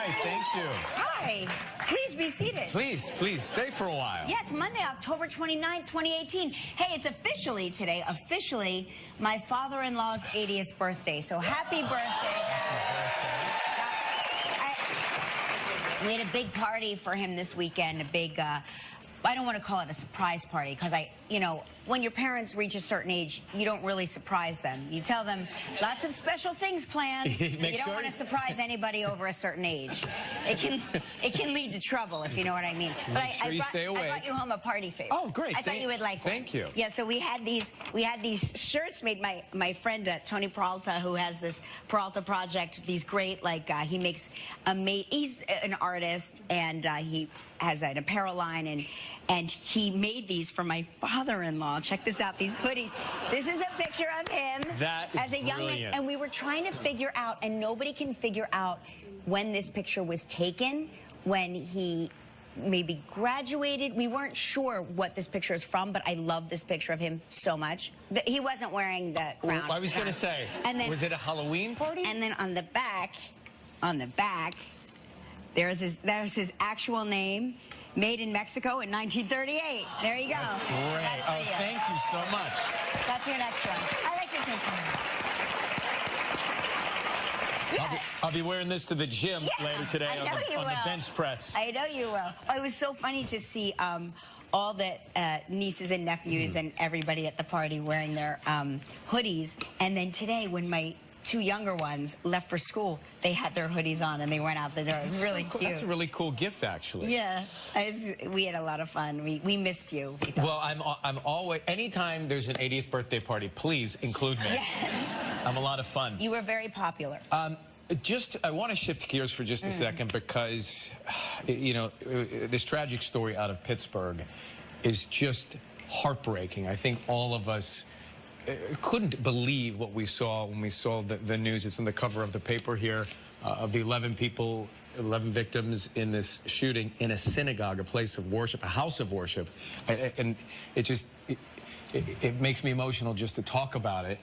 Hi, thank you. Hi. Please be seated. Please stay for a while. Yeah, it's Monday, October 29th, 2018. Hey, it's officially today, my father-in-law's 80th birthday. So happy birthday. We had a big party for him this weekend, a big, I don't want to call it a surprise party because when your parents reach a certain age, you don't really surprise them. You tell them lots of special things planned. You don't want to surprise anybody over a certain age. It can lead to trouble, if you know what I mean. But I brought you home a party favor. Oh, great. I thought you would like one. Thank you. Yeah, so we had these shirts made by my friend Tony Peralta, who has this Peralta Project. These great, he makes he's an artist, and he has an apparel line, and he made these for my father-in-law. Check this out, these hoodies. This is a picture of him as a young man, and we were trying to figure out, and nobody can figure out when this picture was taken, when he maybe graduated. We weren't sure what this picture is from, but I love this picture of him so much. He wasn't wearing the crown. I was going to say, was it a Halloween party? And then on the back, there's his actual name, made in Mexico in 1938. There you go. That's great. That's for you. Thank you so much. That's your next one. I like to think of it. I'll be wearing this to the gym later today on the bench press. I know you will. Oh, it was so funny to see all the nieces and nephews and everybody at the party wearing their hoodies. And then today, when my two younger ones left for school, they had their hoodies on and they went out the door. It was really cute. That's a really cool gift, actually. Yeah, we had a lot of fun. We missed you. Well, I'm always, anytime there's an 80th birthday party, please include me. Yeah. I'm a lot of fun. You were very popular. I want to shift gears for just a second because, this tragic story out of Pittsburgh is just heartbreaking. I think all of us couldn't believe what we saw when we saw the news. It's on the cover of the paper here of the 11 victims in this shooting in a synagogue, a place of worship, a house of worship. And it makes me emotional just to talk about it.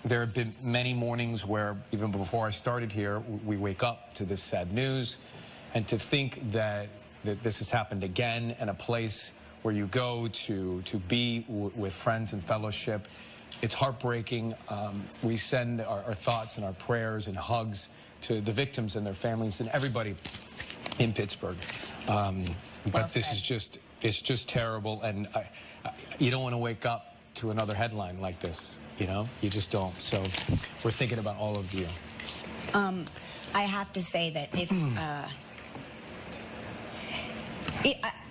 There have been many mornings where, even before I started here, we wake up to this sad news, and to think that this has happened again in a place where you go to be with friends and fellowship. It's heartbreaking. We send our thoughts and our prayers and hugs to the victims and their families and everybody in Pittsburgh. But this is it's just terrible, and you don't want to wake up to another headline like this, You just don't. So we're thinking about all of you. I have to say that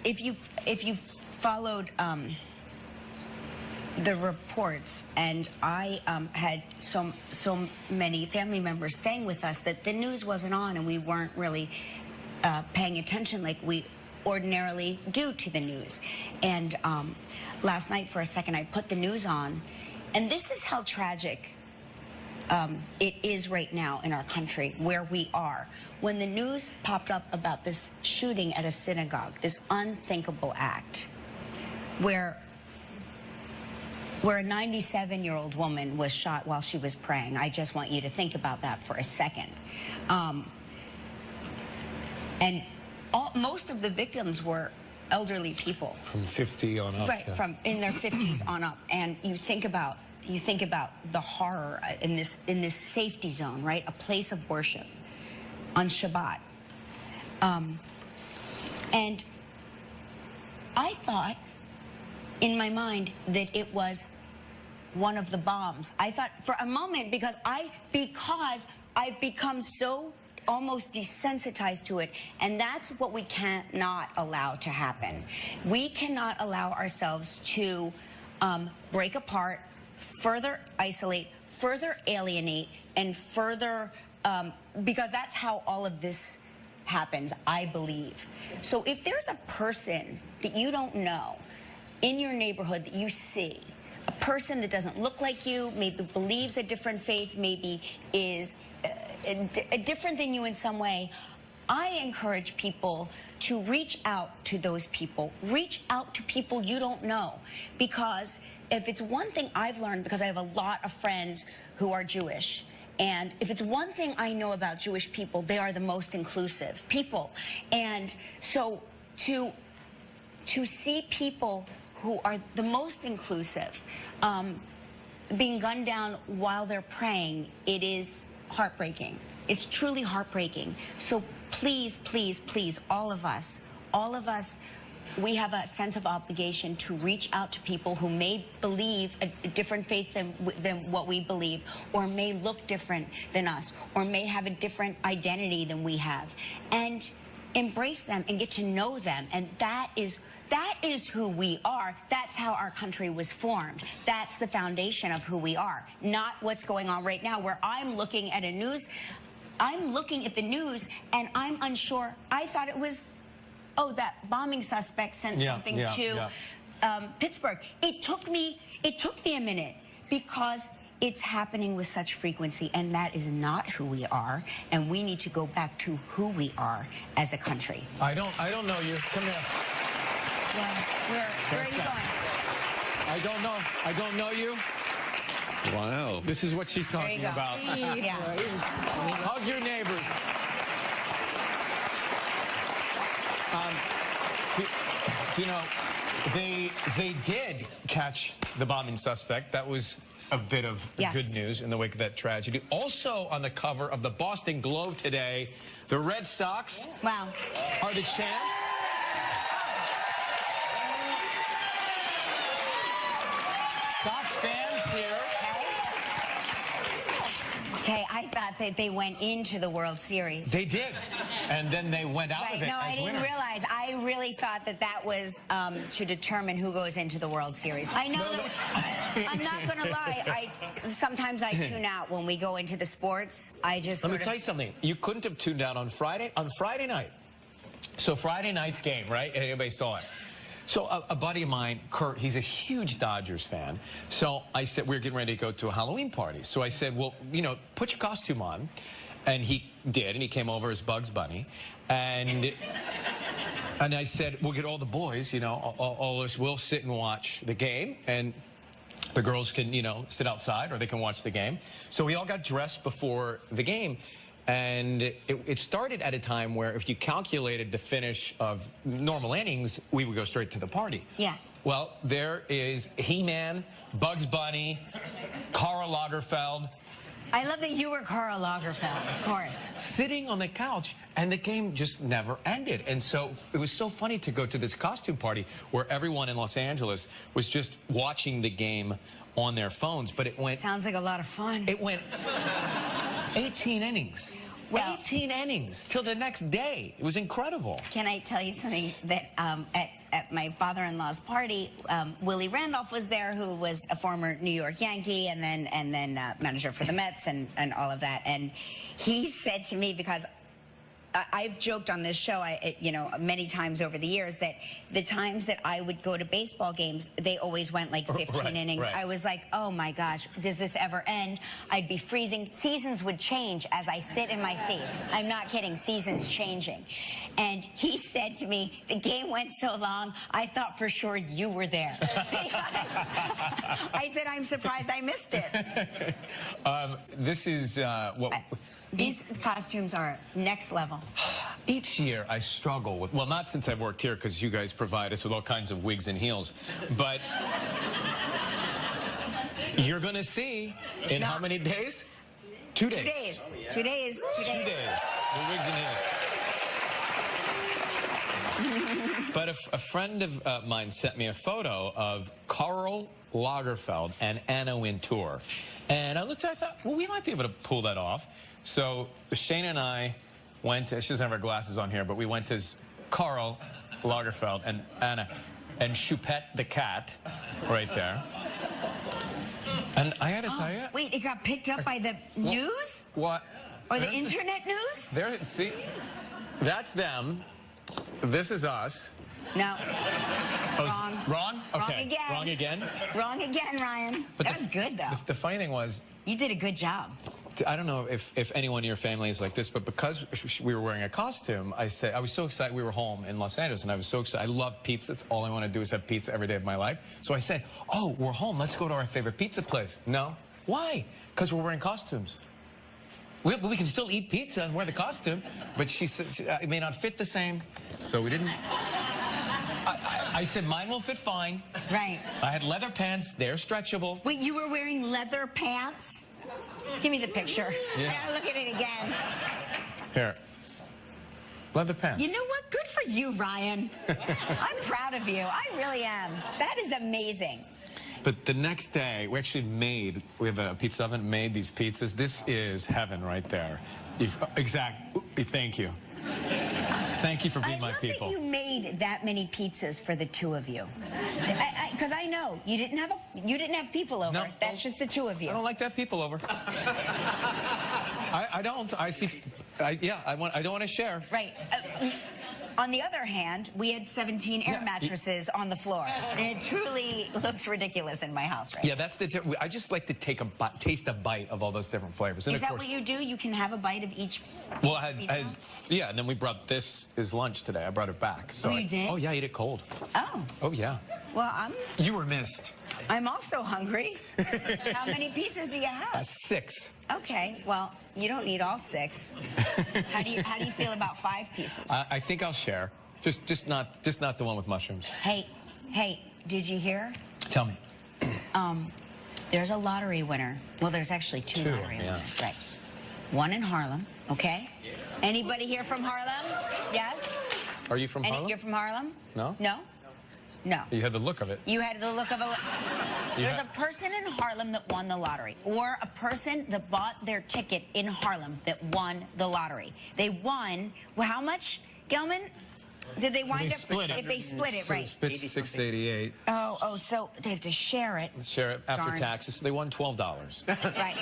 if you've followed the reports, and I had so many family members staying with us, that the news wasn't on and we weren't really paying attention like we ordinarily do to the news. And last night, for a second, I put the news on, and this is how tragic it is right now in our country, where we are. When the news popped up about this shooting at a synagogue, this unthinkable act, where a 97-year-old woman was shot while she was praying. I just want you to think about that for a second. And most of the victims were elderly people. From 50 on up. Right, from in their 50s on up. And you think about the horror in this safety zone, right? A place of worship on Shabbat. And I thought in my mind that it was one of the bombs. I thought for a moment, because I've become so almost desensitized to it, and that's what we cannot allow to happen. We cannot allow ourselves to break apart, further isolate, further alienate, and further, because that's how all of this happens, I believe. So if there's a person that you don't know in your neighborhood that you see, a person that doesn't look like you, maybe believes a different faith, maybe is different than you in some way, I encourage people to reach out to those people. Reach out to people you don't know. Because if it's one thing I've learned, because I have a lot of friends who are Jewish, And if it's one thing I know about Jewish people, they are the most inclusive people. And so to see people who are the most inclusive being gunned down while they're praying, it is heartbreaking. It's truly heartbreaking. So please, please, please, all of us, we have a sense of obligation to reach out to people who may believe a different faith than what we believe, or may look different than us, or may have a different identity than we have, and embrace them and get to know them. And that is who we are. That's how our country was formed. That's the foundation of who we are, not what's going on right now, where I'm looking at the news and I'm unsure. I thought it was, oh, that bombing suspect sent something to Pittsburgh. It took me a minute, because it's happening with such frequency, and that is not who we are, and we need to go back to who we are as a country. I don't know you. Come here. Well, where are you going? I don't know you. Wow. This is what she's talking about. Yeah. Hug your neighbors. You know, they did catch the bombing suspect. That was a bit of good news in the wake of that tragedy. Also on the cover of the Boston Globe today, the Red Sox are the champs. Sox fans here. Okay, I thought that they went into the World Series. They did, and then they went out of it. No, I didn't realize. I really thought that was to determine who goes into the World Series. I know that. I'm not going to lie. Sometimes I tune out when we go into the sports. I just. Let me tell you something. You couldn't have tuned out on Friday. On Friday night. So Friday night's game, right? Everybody saw it. So a buddy of mine, Kurt, he's a huge Dodgers fan. So I said, we were getting ready to go to a Halloween party. So I said, well, you know, put your costume on. And he did, and he came over as Bugs Bunny. And I said, we'll get all the boys, you know, all of us, we'll sit and watch the game. And the girls can, you know, sit outside, or they can watch the game. So we all got dressed before the game. And it started at a time where if you calculated the finish of normal innings, we would go straight to the party. Yeah. Well, there is He-Man, Bugs Bunny, Karl Lagerfeld. I love that you were Karl Lagerfeld, of course. Sitting on the couch, and the game just never ended. And so it was so funny to go to this costume party where everyone in Los Angeles was just watching the game on their phones. But it went... Sounds like a lot of fun. It went... 18 innings. Well, 18 innings till the next day. It was incredible. Can I tell you something that at my father-in-law's party, Willie Randolph was there, who was a former New York Yankee and then manager for the Mets and all of that. And he said to me, because I've joked on this show, you know, many times over the years, that the times that I would go to baseball games, they always went like 15 innings. Right. I was like, oh my gosh, does this ever end? I'd be freezing. Seasons would change as I sit in my seat. I'm not kidding, seasons changing. And he said to me, the game went so long, I thought for sure you were there. I said, I'm surprised I missed it. This is what... These costumes are next level. Each year I struggle with, well, not since I've worked here, because you guys provide us with all kinds of wigs and heels, but you're going to see in how many days? 2 days. 2 days. 2 days. 2 days. The wigs and heels. But a friend of mine sent me a photo of Karl Lagerfeld and Anna Wintour. And I looked at it, I thought, well, we might be able to pull that off. So Shane and I went to, she doesn't have her glasses on here, but we went as Karl Lagerfeld and Anna and Choupette the cat right there. And I had to tell you. Wait, it got picked up by the news? What? Or the internet news? There, see, that's them. This is us. No. Wrong? Okay. Wrong again. Wrong again? Wrong again, Ryan. But that was good, though. The funny thing was... You did a good job. I don't know if anyone in your family is like this, but because we were wearing a costume, I was so excited. We were home in Los Angeles, and I was so excited. I love pizza. That's all I want to do is have pizza every day of my life. So I said, oh, we're home. Let's go to our favorite pizza place. No. Why? Because we're wearing costumes. We can still eat pizza and wear the costume, but she said it may not fit the same, so we didn't. I said mine will fit fine. Right. I had leather pants. They're stretchable. Wait, you were wearing leather pants? Give me the picture. Yeah. I gotta look at it again. Here. Leather pants. You know what? Good for you, Ryan. I'm proud of you. I really am. That is amazing. But the next day, we have a pizza oven, made these pizzas. This is heaven right there. Thank you. Thank you for being my people. I love that you made that many pizzas for the two of you. Because I know you didn't have people over. No, That's just the two of you. I don't like to have people over. I don't. I don't want to share. Right. On the other hand, we had 17 air mattresses on the floor. It truly looks ridiculous in my house, right? Yeah, that's I just like to taste a bite of all those different flavors. And Is that what you do? You can have a bite of each Well, pizza? yeah, and then we brought this as lunch today. I brought it back. So you did? Oh, yeah, I ate it cold. Oh. Oh, yeah. Well, You were missed. I'm also hungry. How many pieces do you have? 6. Okay, well, you don't need all 6. How do you feel about 5 pieces? I think I'll share. Just not the one with mushrooms. Hey, did you hear? Tell me. There's a lottery winner. Well, there's actually 2 lottery winners, right? One in Harlem, okay? Anybody here from Harlem? Yes? Are you from Harlem? You're from Harlem? No. No? No. You had the look of it. You had the look of a... There's a person in Harlem that won the lottery, or a person that bought their ticket in Harlem that won the lottery. They won, well, how much, Gelman? Did they wind up... If they split it, right. Split 688. Oh, so they have to share it. Share it after Darn. taxes. They won $12. Right.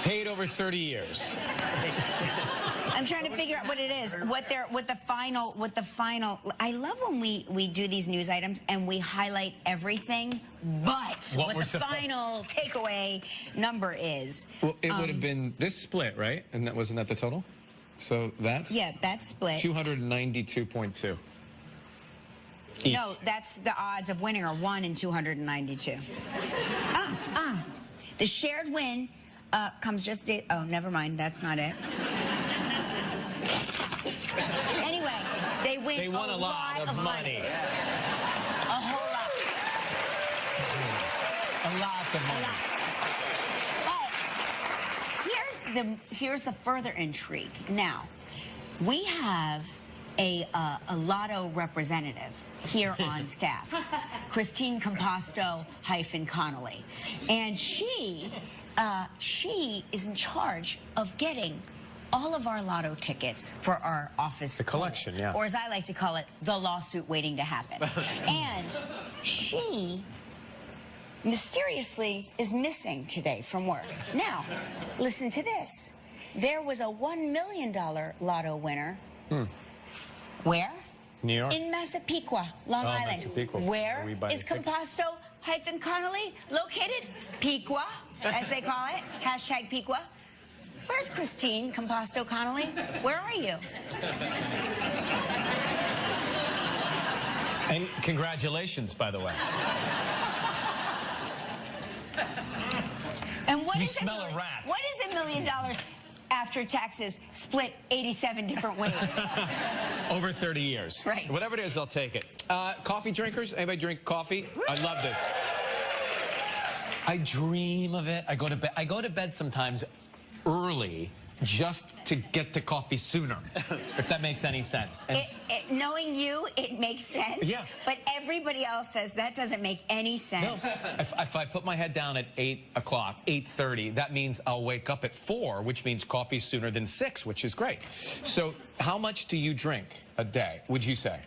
Paid over 30 years. I'm trying to figure out what it is, what the final. I love when we do these news items and we highlight everything, but what the final takeaway number is. Well, it would have been this split, right? And wasn't that the total? So that's that's split. 292.2. No, that's the odds of winning are 1 in 292. The shared win comes just. Oh, never mind. That's not it. Anyway, they won a lot of money. A whole lot. A lot of money. But here's the further intrigue. Now, we have a lotto representative here on staff, Christine Composto-Connolly, and she is in charge of getting all of our lotto tickets for our office. The collection, yeah. Or as I like to call it, the lawsuit waiting to happen. And she mysteriously is missing today from work. Now, listen to this. There was a $1 million lotto winner. Where? New York. In Massapequa, Long Island. Massapequa. Where We buy is the ticket. Composto-Connolly located? Pequa, as they call it. Hashtag Pequa. Where's Christine Composto-Connolly? Where are you? And congratulations, by the way. And what You is smell a rat. What is $1 million after taxes split 87 different ways? Over 30 years. Right. Whatever it is, I'll take it. Coffee drinkers? Anybody drink coffee? I love this. I dream of it. I go to bed sometimes early just to get to coffee sooner, if that makes any sense. And Knowing you, it makes sense. Yeah. But everybody else says that doesn't make any sense. no, if I put my head down at 8 o'clock, 8:30, that means I'll wake up at 4, which means coffee sooner than 6, which is great. So how much do you drink a day, would you say?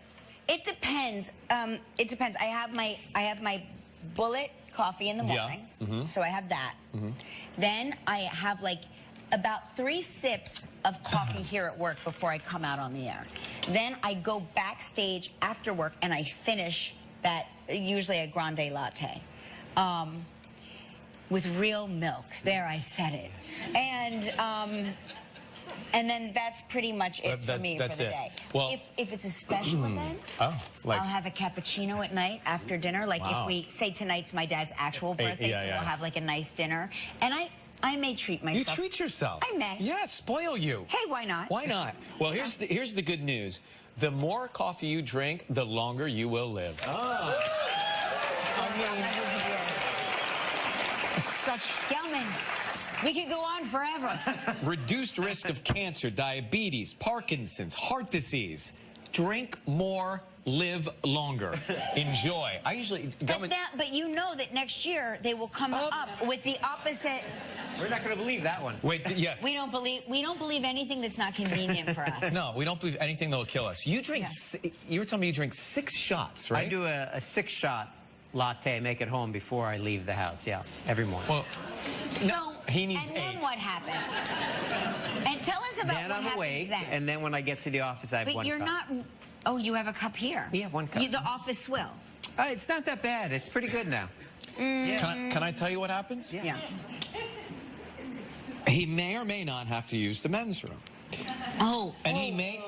It depends. It depends. I have my bullet coffee in the morning, so I have that. Then I have like about 3 sips of coffee here at work before I come out on the air. Then I go backstage after work and I finish that, usually a grande latte, with real milk. There, I said it. And then that's pretty much it for me for the day. Well, if it's a special event, I'll have a cappuccino at night after dinner. Like if we say tonight's my dad's actual birthday, so we'll have like a nice dinner. And I may treat You myself. treat yourself. I may. Yeah, spoil you. Hey, why not? Why not? Well, here's the good news. The more coffee you drink, the longer you will live. Such Gelman, we could go on forever. reduced risk of cancer, diabetes, Parkinson's, heart disease. Drink more, live longer. Enjoy. I usually... But you know that next year they will come up with the opposite. We're not going to believe that one. Wait, yeah. We don't believe anything that's not convenient for us. No, we don't believe anything that will kill us. You drink, you were telling me you drink 6 shots, right? I do a 6-shot latte, make it home before I leave the house, yeah, every morning. Well, So, he needs and then 8. what happens? And tell us about Then what I'm happens awake, then. and then when I get to the office, I have But one you're cup. not. Oh, you have a cup here. Yeah, 1 cup. The office swill. It's not that bad. It's pretty good now. Can I tell you what happens? Yeah. He may or may not have to use the men's room. Oh. And he may...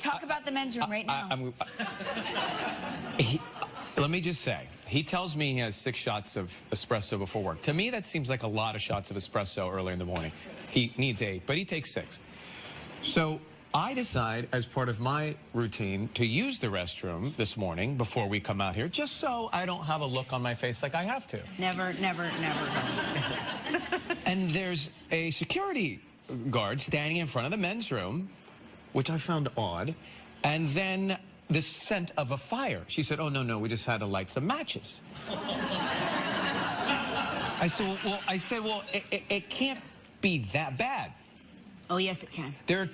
Talk about the men's room right now. Let me just say, he tells me he has 6 shots of espresso before work. To me, that seems like a lot of shots of espresso early in the morning. He needs 8, but he takes 6. So I decide, as part of my routine, to use the restroom this morning before we come out here, just so I don't have a look on my face like I have to. Never. And there's a security guard standing in front of the men's room, which I found odd, and then the scent of a fire. She said, oh, no, we just had to light some matches. I said, well, it can't be that bad. Oh, yes, it can. There are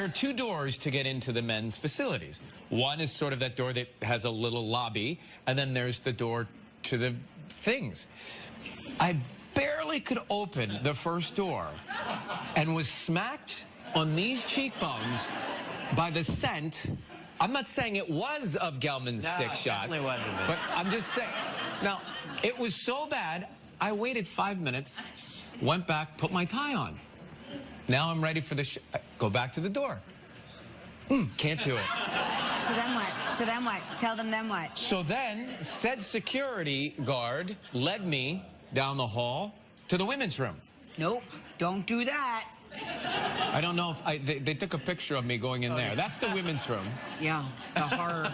two doors to get into the men's facilities. One is sort of that door that has a little lobby, and then there's the door to the things. I barely could open the first door and was smacked on these cheekbones by the scent. I'm not saying it was of Gelman's 6 shots. Definitely wasn't. But I'm just saying. Now, it was so bad, I waited 5 minutes, went back, put my tie on. Now I'm ready for the go back to the door. Can't do it. So then what? Tell them then what? So then, said security guard led me down the hall to the women's room. Nope, don't do that. I don't know if they took a picture of me going in there. That's the women's room. Yeah, the horror.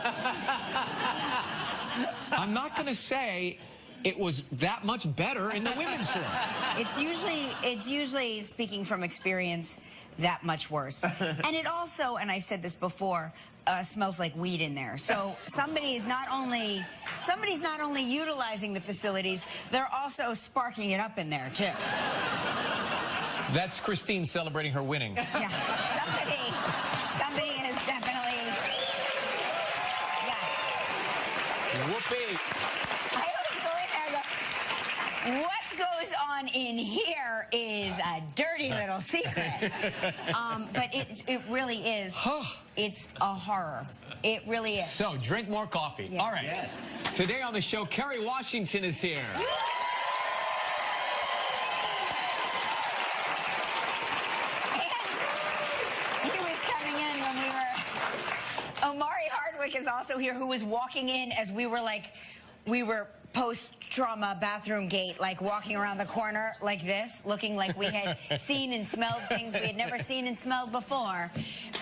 I'm not going to say it was that much better in the women's room. It's usually, speaking from experience, that much worse. And it also, and I've said this before, smells like weed in there. So somebody's not only utilizing the facilities, they're also sparking it up in there too. That's Christine celebrating her winnings. Yeah, somebody is definitely, yeah. Whoopee. I always go in there and go, what goes on in here is a dirty little secret. But it really is, it's a horror. It really is. So, drink more coffee. Yeah. All right. Yes. Today on the show, Kerry Washington is here. Omari Hardwick is also here, who was walking in as we were post-trauma bathroom gate, like walking around the corner like this, looking like we had seen and smelled things we had never seen and smelled before.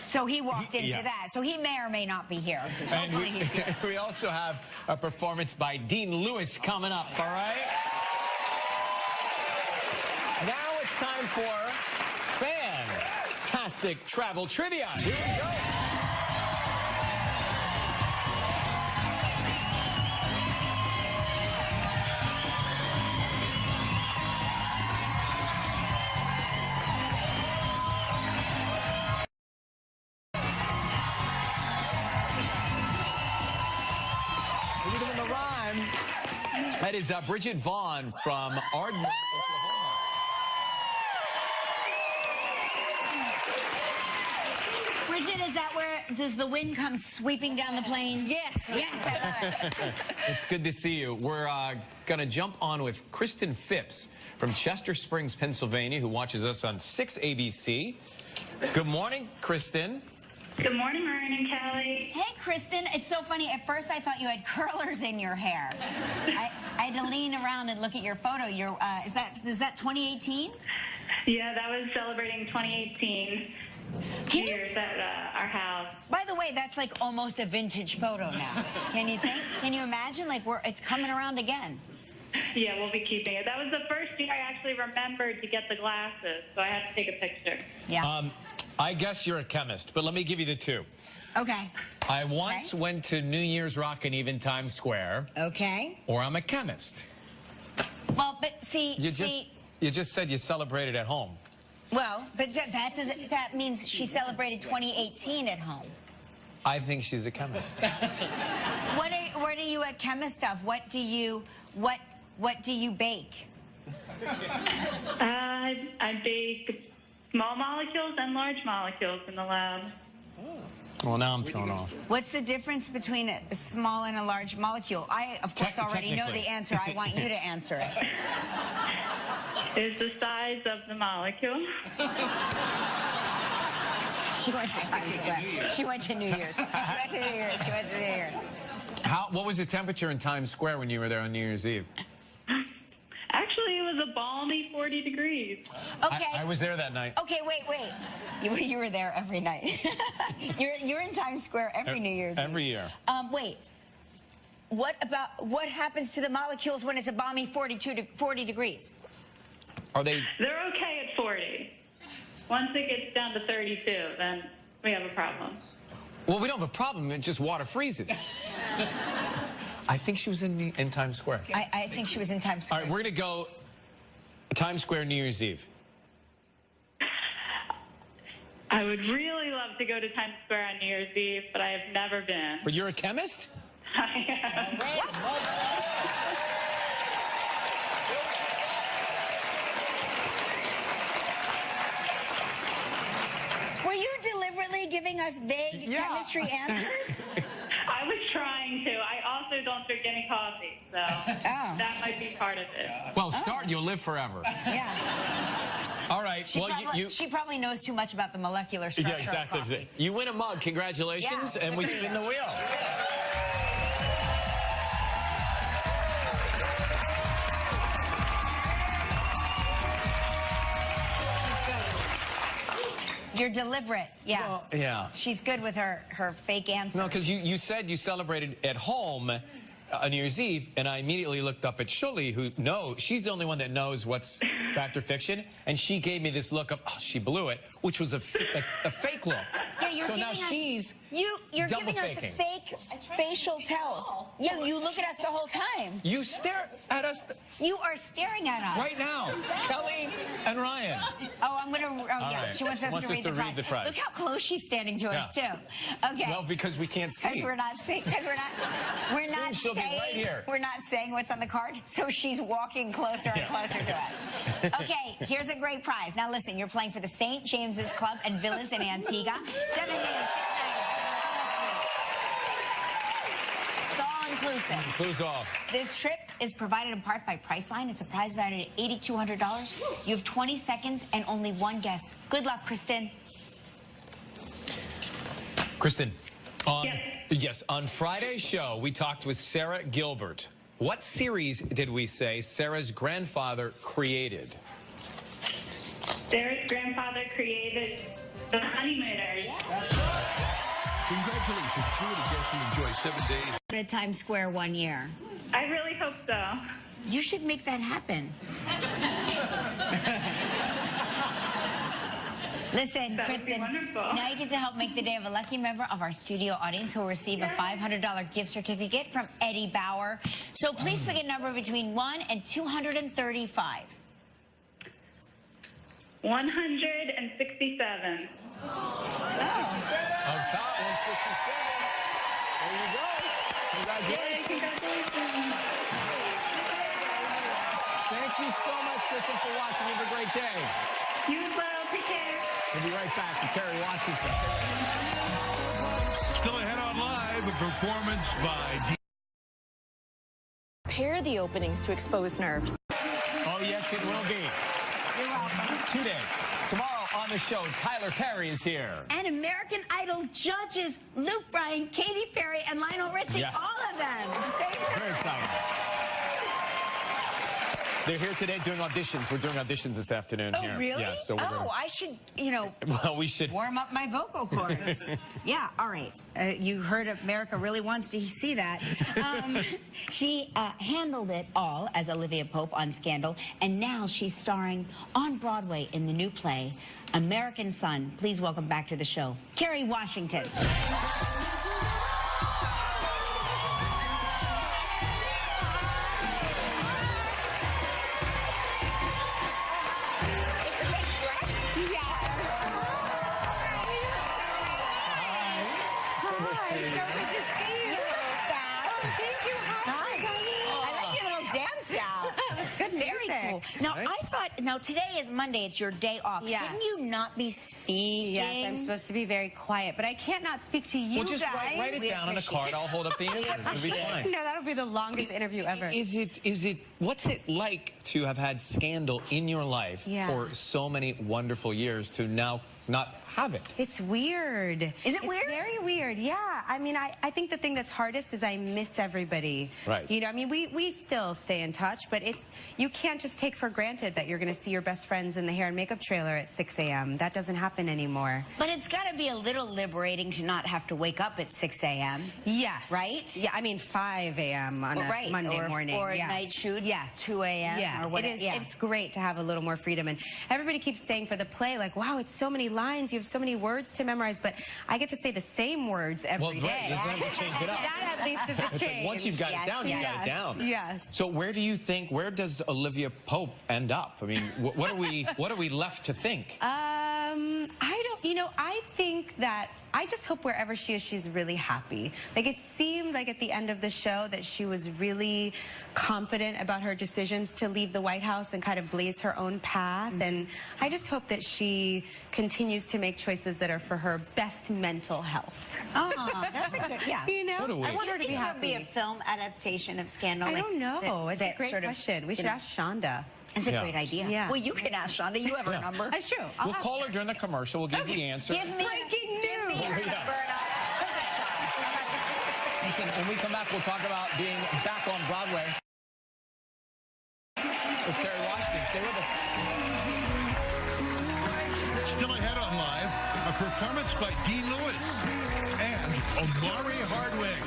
So he walked into that. So he may or may not be here. Hopefully he's here. We also have a performance by Dean Lewis coming up, all right? Now it's time for fantastic travel trivia. Here we go. That is Bridget Vaughn from Ardmore, Oklahoma. Bridget, is that where, does the wind come sweeping down the plains? Yes. Yes, I love it. It's good to see you. We're going to jump on with Kristen Phipps from Chester Springs, Pennsylvania, who watches us on 6 ABC. Good morning, Kristen. Good morning, Ryan and Kelly. Hey, Kristen. It's so funny. At first, I thought you had curlers in your hair. I had to lean around and look at your photo. Is that 2018? Yeah, that was celebrating 2018 years at our house. By the way, that's like almost a vintage photo now. Can you think? Can you imagine? Like it's coming around again. Yeah, we'll be keeping it. That was the first year I actually remembered to get the glasses, so I had to take a picture. Yeah. I guess you're a chemist, but let me give you the two. Okay. I once went to New Year's Rockin' Eve in Times Square, Okay. or I'm a chemist. Well, but see, You just said you celebrated at home. well, but that means she celebrated 2018 at home. I think she's a chemist. What are you a chemist of? What do you bake? I bake small molecules and large molecules in the lab. Well, now I'm thrown off. What's the difference between a small and a large molecule? I, of course, already know the answer. I want you to answer it. Is the size of the molecule. She went to Times Square. She went to New Year's. She went to New Year's. She went to New Year's. What was the temperature in Times Square when you were there on New Year's Eve? Actually, it was a balmy 40 degrees. Okay. I was there that night. Okay, wait. You were there every night. You're in Times Square every New Year's Eve. Every year. Wait. What happens to the molecules when it's a balmy 40 degrees? Are they? They're okay at 40. Once it gets down to 32, then we have a problem. Well, we don't have a problem. It's just water freezes. I think she was in Times Square. I think she was in Times Square. All right, we're going to go Times Square New Year's Eve. I would really love to go to Times Square on New Year's Eve, but I have never been. But you're a chemist? I am. Were you deliberately giving us vague chemistry answers? I was trying to. I also don't drink any coffee, so that might be part of it. Well, you'll live forever. Yeah. All right. She probably knows too much about the molecular structure. Yeah, exactly. Of coffee. You win a mug. Congratulations. Yeah. And we spin the wheel. You're deliberate. Yeah. Well, yeah. She's good with her fake answers. No, because you said you celebrated at home on New Year's Eve, and I immediately looked up at Shuli, who knows. She's the only one that knows what's fact or fiction, and she gave me this look of, oh, she blew it, which was a fake look. Yeah, you're so now giving us, she's you're double giving faking. us fake facial tells. Yeah, you look at us the whole time. You stare at us You are staring at us. right now. Kelly and Ryan. Oh, I'm gonna. Oh, yeah. right. She wants us to read the prize. Look how close she's standing to us too. Okay. Well, because we can't see. Because we're not saying. Soon she'll be right here. We're not saying what's on the card, so she's walking closer and closer to us. Okay, here's a great prize. Now listen, you're playing for the St. James's Club and Villas in Antigua. 7 days, 6 nights. It's all inclusive. Who's off? This trip is provided in part by Priceline. It's a prize valued at $8,200. You have 20 seconds and only one guess. Good luck, Kristen. Kristen, on Friday's show, we talked with Sarah Gilbert. What series did we say Sarah's grandfather created? Sarah's grandfather created The Honeymooners. Congratulations. You and a guest who enjoy 7 days. At Times Square one year. I really hope so. You should make that happen. Listen, That would be Kristen, wonderful. now you get to help make the day of a lucky member of our studio audience who will receive a $500 gift certificate from Eddie Bauer. So please pick a number between 1 and 235. 167. On top, 167. There you go. Congratulations. Thank you so much, Kristen, for watching. Have a great day. You as well. Take care. We'll be right back with Kerry Washington. Still ahead on Live, a performance by Pair the openings to expose nerves. Oh, yes, it will be. You're welcome. 2 days. Tomorrow, on the show, Tyler Perry is here. And American Idol judges Luke Bryan, Katy Perry, and Lionel Richie, Yes. all of them. Same time. Very exciting. They're here today doing auditions. We're doing auditions this afternoon here. Oh, really? Yeah, so we're gonna... I should, you know, Well, we should... warm up my vocal cords. Yeah, all right. You heard America really wants to see that. She handled it all as Olivia Pope on Scandal, and now she's starring on Broadway in the new play, American Son. Please welcome back to the show, Kerry Washington. Now, today is Monday. It's your day off. Yeah. Shouldn't you not be speaking? Yes, I'm supposed to be very quiet, but I can't not speak to you Well, just guys. write it down on a card. I'll hold up the answers. It'll be fine. No, that'll be the longest interview ever. What's it like to have had Scandal in your life for so many wonderful years to now not have it? It's weird. Is it weird? It's very weird, yeah. I mean, I think the thing that's hardest is I miss everybody. Right. You know, I mean, we still stay in touch, but you can't just take for granted that you're going to see your best friends in the hair and makeup trailer at 6 a.m. That doesn't happen anymore. But it's got to be a little liberating to not have to wake up at 6 a.m. Yes. Right? Yeah, I mean 5 a.m. on a Monday morning. Or yes. night shoots, yes. 2 a.m. Yeah, or whatever. It's great to have a little more freedom. And everybody keeps saying for the play, like, wow, it's so many lines, you have so many words to memorize, but I get to say the same words every day. Right. Doesn't have to change it up. That at least is a It's change. like once you've got it down, you got it down. Yes. So where does Olivia Pope end up? I mean, what are we left to think? I think that I just hope wherever she is, she's really happy. Like, it seemed like at the end of the show that she was really confident about her decisions to leave the White House and kind of blaze her own path. And I just hope that she continues to make choices that are for her best mental health. Oh, that's a good, yeah. You know, So do we. I want her to be happy. Would be a film adaptation of Scandal? I don't know. It's a great sort of, question. We should ask Shonda. It's a great idea. Yeah. Well, you can ask Shonda. You have her number. That's true. We'll call her during the commercial. We'll give you the answer. Give me Breaking give me news. her number and Listen, when we come back, we'll talk about being back on Broadway with Kerry Washington. Stay with us. Still ahead on Live, a performance by Dean Lewis and Omari Hardwick.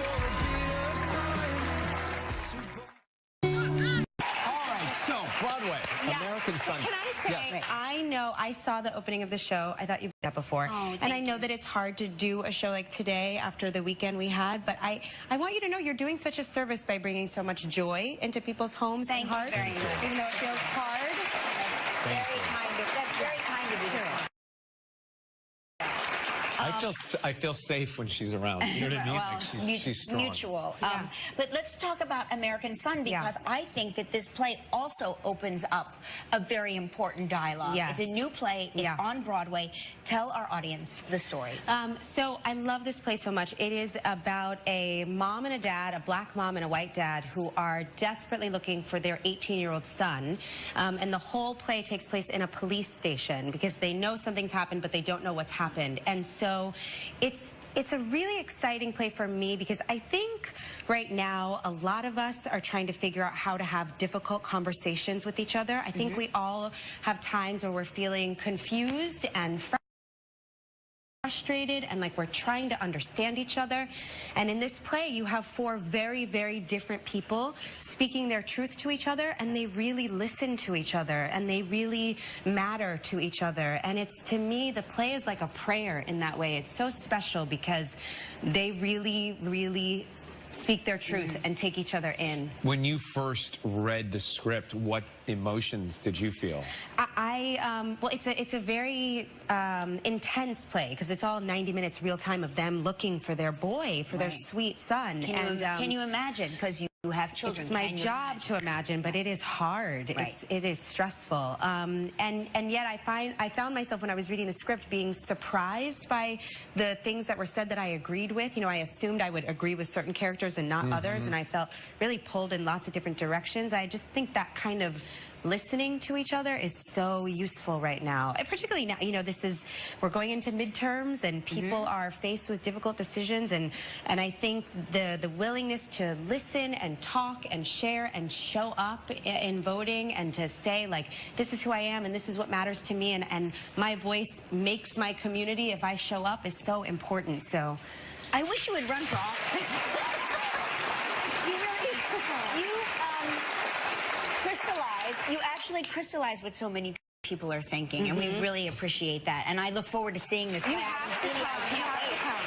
All right, so Broadway, American Son. Can I say, I know, I saw the opening of the show. I thought you've done that before. And I know that it's hard to do a show like today after the weekend we had, but I want you to know you're doing such a service by bringing so much joy into people's homes and hearts. Thank you very much. Even though it feels hard. That's very kind of you. I feel safe when she's around. You know what I mean? Well, Like she's strong. mutual. But let's talk about American Son, because I think that this play also opens up a very important dialogue. Yes. It's a new play. It's on Broadway. Tell our audience the story. So I love this play so much. It is about a mom and a dad, a black mom and a white dad, who are desperately looking for their 18-year-old son. And the whole play takes place in a police station because they know something's happened, but they don't know what's happened. And so it's a really exciting play for me because I think right now a lot of us are trying to figure out how to have difficult conversations with each other. I think we all have times where we're feeling confused and frustrated and like we're trying to understand each other. And in this play, you have 4 very, very different people speaking their truth to each other, and they really listen to each other, and they really matter to each other. And it's, to me, the play is like a prayer in that way. It's so special because they really, really speak their truth and take each other in. When you first read the script, what emotions did you feel? Well, it's a very intense play because it's all 90 minutes real time of them looking for their boy, for their sweet son. Can you imagine? Because you have children. It's my job to imagine, but it is hard. It is stressful. And yet I found myself when I was reading the script being surprised by the things that were said that I agreed with. You know, I assumed I would agree with certain characters and not others, and I felt really pulled in lots of different directions. I just think that kind of listening to each other is so useful right now. And particularly now, you know, we're going into midterms and people are faced with difficult decisions, and I think the willingness to listen and talk and share and show up in voting and to say, like, this is who I am and this is what matters to me, and my voice makes my community if I show up is so important. So I wish you would run for office. You actually crystallize what so many people are thinking, and we really appreciate that. And I look forward to seeing this. You have to come.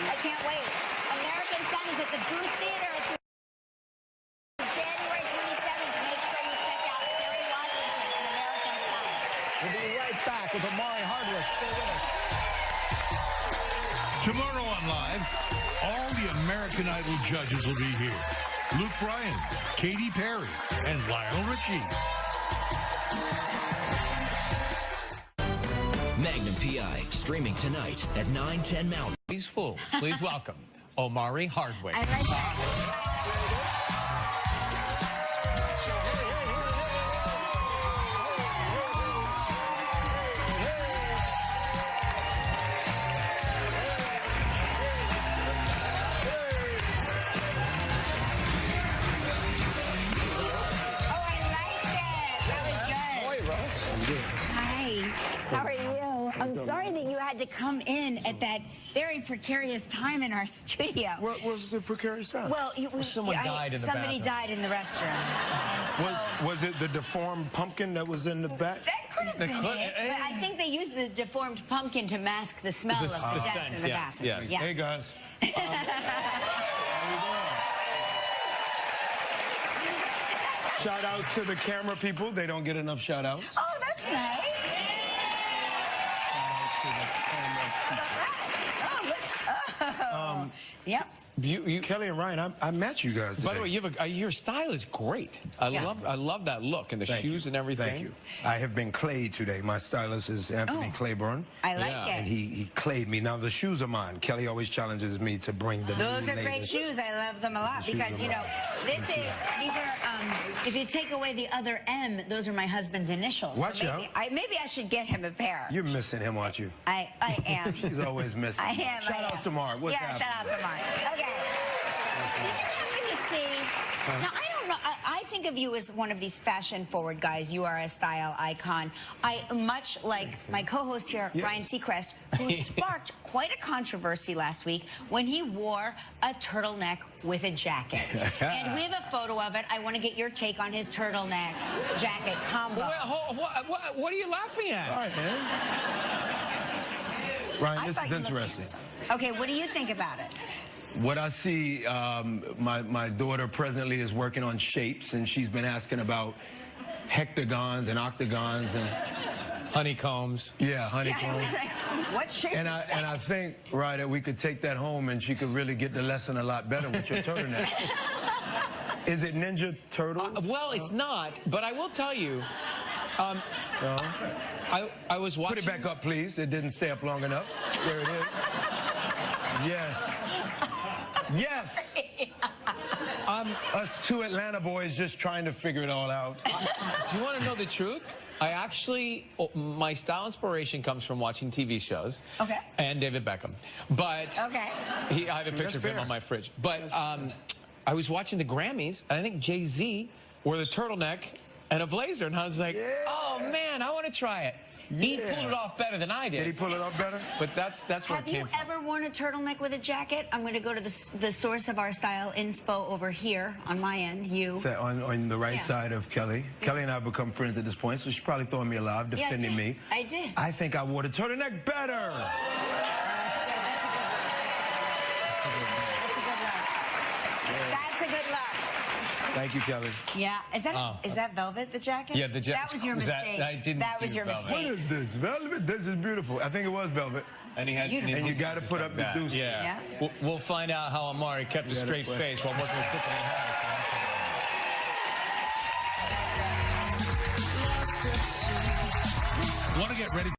I can't wait. American Sun is at the Booth Theater. It's January 27th. Make sure you check out Kerry Washington and American Sun. We'll be right back with Omari Hardwick. Stay with us. Tomorrow on Live, all the American Idol judges will be here. Luke Bryan, Katy Perry, and Lionel Richie. Magnum PI, streaming tonight at 9/10 Mountain. Please full. Please welcome Omari Hardwick. I like that. How are you? I'm sorry that you had to come in at that very precarious time in our studio. What was the precarious time? Well, Someone died in the somebody bathroom. died in the restroom. And so, Was it the deformed pumpkin that was in the back? that could have been it. But I think they used the deformed pumpkin to mask the smell of the death in the bathroom. yes. Hey, guys. Shout out to the camera people. They don't get enough shout outs. Oh, that's nice. Yep. Kelly and Ryan, I met you guys today. By the way, your style is great. I love that look and the shoes and everything. Thank you. I have been clayed today. My stylist is Anthony Claiborne. I like it. And he clayed me. Now, the shoes are mine. Kelly always challenges me to bring the Those new are great latest. shoes. I love them a lot because, you know, these are, if you take away the other M, those are my husband's initials. Watch so out. Maybe I should get him a pair. You're missing him, aren't you? I am. She's always missing. I am. Shout out to Mark. What's happening? Shout out to Mark. Okay. Did you happen to see? Now, I don't know. I think of you as one of these fashion-forward guys. You are a style icon. Much like my co-host here, Ryan Seacrest, who sparked quite a controversy last week when he wore a turtleneck with a jacket. And we have a photo of it. I want to get your take on his turtleneck jacket combo. What are you laughing at? All right, man. Ryan, I this thought is you looked interesting. handsome. Okay, what do you think about it? What I see, my daughter presently is working on shapes, and she's been asking about hectagons and octagons and Honeycombs. yeah, honeycombs. What shape And is that? I think, right, that we could take that home and she could really get the lesson a lot better with your turtleneck. Is it Ninja Turtle? Well, it's not, but I will tell you. No? I was watching. Put it back up, please. It didn't stay up long enough. There it is. Yes. Yes. Us two Atlanta boys just trying to figure it all out. Do you want to know the truth? I actually, my style inspiration comes from watching TV shows. Okay. And David Beckham. But Okay. I have a picture of him fair. on my fridge. But I was watching the Grammys, and I think Jay-Z wore the turtleneck and a blazer, and I was like, oh man, I want to try it. He pulled it off better than I did. Did he pull it off better? But that's where Have it came you from. ever worn a turtleneck with a jacket? I'm going to go to the source of our style inspo over here on my end. You. On the right Yeah. side of Kelly. Kelly and I have become friends at this point, so she's probably throwing me alive, Yeah, I defending did. me. I did. I think I wore the turtleneck better. That's good. That's a good look. Thank you, Kelly. Yeah. Is that velvet, the jacket? Yeah, the jacket. That was your mistake. That was your velvet. What mistake. is this? Velvet? This is beautiful. I think it was velvet. And he had, Beautiful. And you got to put up the deuces. Yeah. Yeah. We'll find out how Omari kept a straight face while working with Tiffany Haddish. Want to get ready